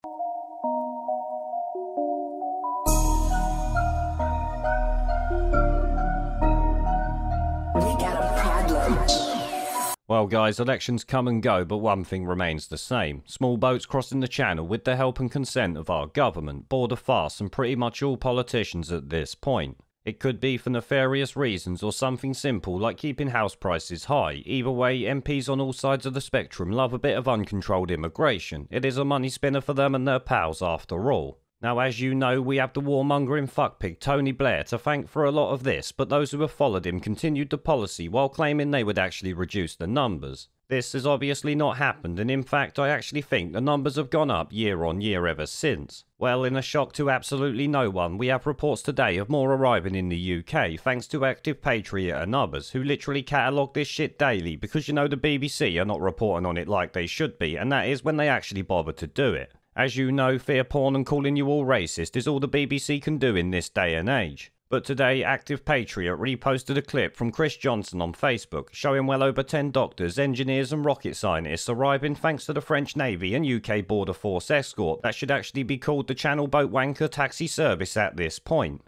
Well guys, elections come and go, but one thing remains the same. Small boats crossing the channel with the help and consent of our government, border farce and pretty much all politicians at this point. It could be for nefarious reasons or something simple like keeping house prices high. Either way, MPs on all sides of the spectrum love a bit of uncontrolled immigration. It is a money spinner for them and their pals after all. Now, as you know, we have the warmongering fuckpig Tony Blair to thank for a lot of this, but those who have followed him continued the policy while claiming they would actually reduce the numbers. This has obviously not happened, and in fact I actually think the numbers have gone up year on year ever since. Well, in a shock to absolutely no one, we have reports today of more arriving in the UK thanks to Active Patriot and others who literally catalogue this shit daily because you know the BBC are not reporting on it like they should be, and that is when they actually bother to do it. As you know, fear porn and calling you all racist is all the BBC can do in this day and age. But today, Active Patriot reposted a clip from Chris Johnson on Facebook showing well over 10 doctors, engineers and rocket scientists arriving thanks to the French Navy and UK Border Force escort that should actually be called the Channel Boat Wanker Taxi Service at this point.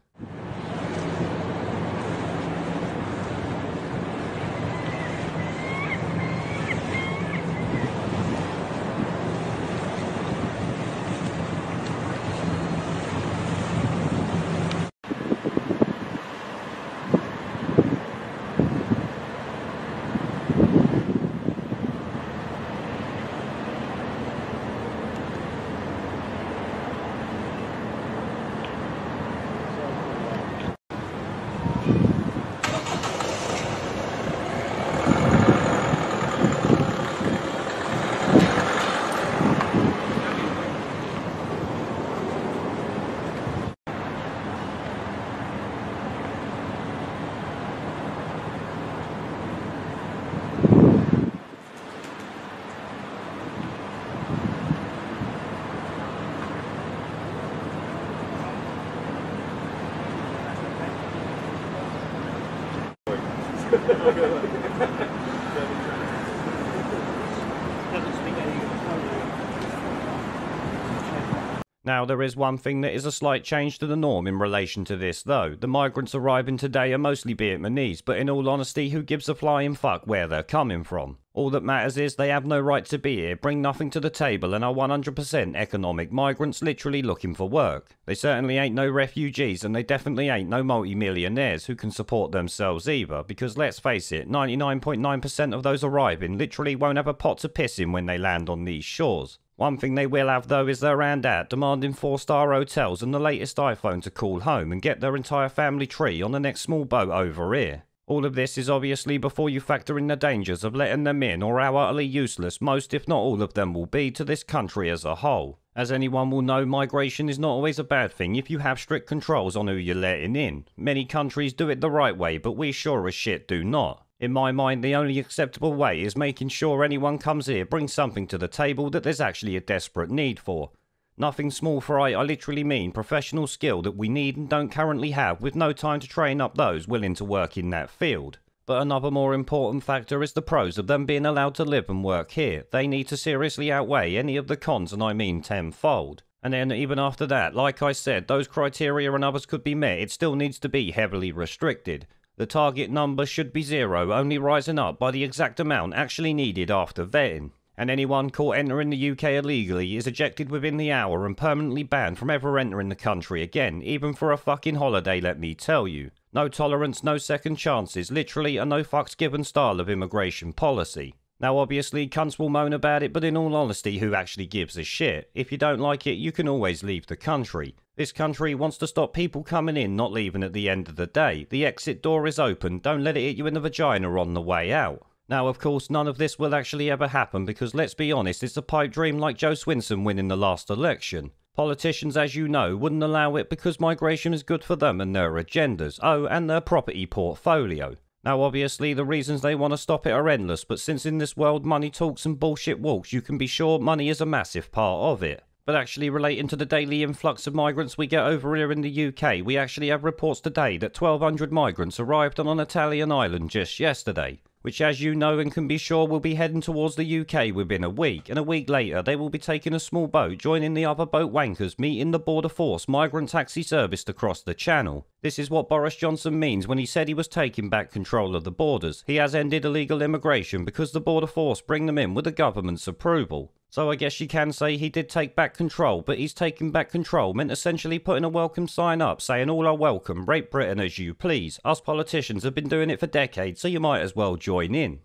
Now, there is one thing that is a slight change to the norm in relation to this though. The migrants arriving today are mostly Vietnamese, but in all honesty, who gives a flying fuck where they're coming from? All that matters is they have no right to be here, bring nothing to the table and are 100% economic migrants literally looking for work. They certainly ain't no refugees and they definitely ain't no multi-millionaires who can support themselves either, because let's face it, 99.9% of those arriving literally won't have a pot to piss in when they land on these shores. One thing they will have though is their hand out demanding 4-star hotels and the latest iPhone to call home and get their entire family tree on the next small boat over here. All of this is obviously before you factor in the dangers of letting them in or how utterly useless most if not all of them will be to this country as a whole. As anyone will know, migration is not always a bad thing if you have strict controls on who you're letting in. Many countries do it the right way, but we sure as shit do not. In my mind, the only acceptable way is making sure anyone comes here brings something to the table that there's actually a desperate need for. Nothing small fry, I literally mean professional skill that we need and don't currently have, with no time to train up those willing to work in that field. But another more important factor is the pros of them being allowed to live and work here. They need to seriously outweigh any of the cons, and I mean tenfold. And then even after that, like I said, those criteria and others could be met, it still needs to be heavily restricted. The target number should be 0, only rising up by the exact amount actually needed after vetting. And anyone caught entering the UK illegally is ejected within the hour and permanently banned from ever entering the country again, even for a fucking holiday, let me tell you. No tolerance, no second chances, literally a no fucks given style of immigration policy. Now obviously cunts will moan about it, but in all honesty, who actually gives a shit? If you don't like it, you can always leave the country. This country wants to stop people coming in, not leaving at the end of the day. The exit door is open, don't let it hit you in the vagina on the way out. Now of course none of this will actually ever happen because let's be honest, it's a pipe dream like Joe Swinson winning the last election. Politicians, as you know, wouldn't allow it because migration is good for them and their agendas. Oh, and their property portfolio. Now obviously the reasons they want to stop it are endless, but since in this world money talks and bullshit walks, you can be sure money is a massive part of it. But actually relating to the daily influx of migrants we get over here in the UK, we actually have reports today that 1,200 migrants arrived on an Italian island just yesterday. which as you know and can be sure will be heading towards the UK within a week, and a week later they will be taking a small boat, joining the other boat wankers, meeting the Border Force migrant taxi service to cross the channel. This is what Boris Johnson means when he said he was taking back control of the borders. He has ended illegal immigration because the Border Force bring them in with the government's approval. So I guess you can say he did take back control, but he's taking back control meant essentially putting a welcome sign up saying all are welcome, rape Britain as you please. Us politicians have been doing it for decades, so you might as well join in.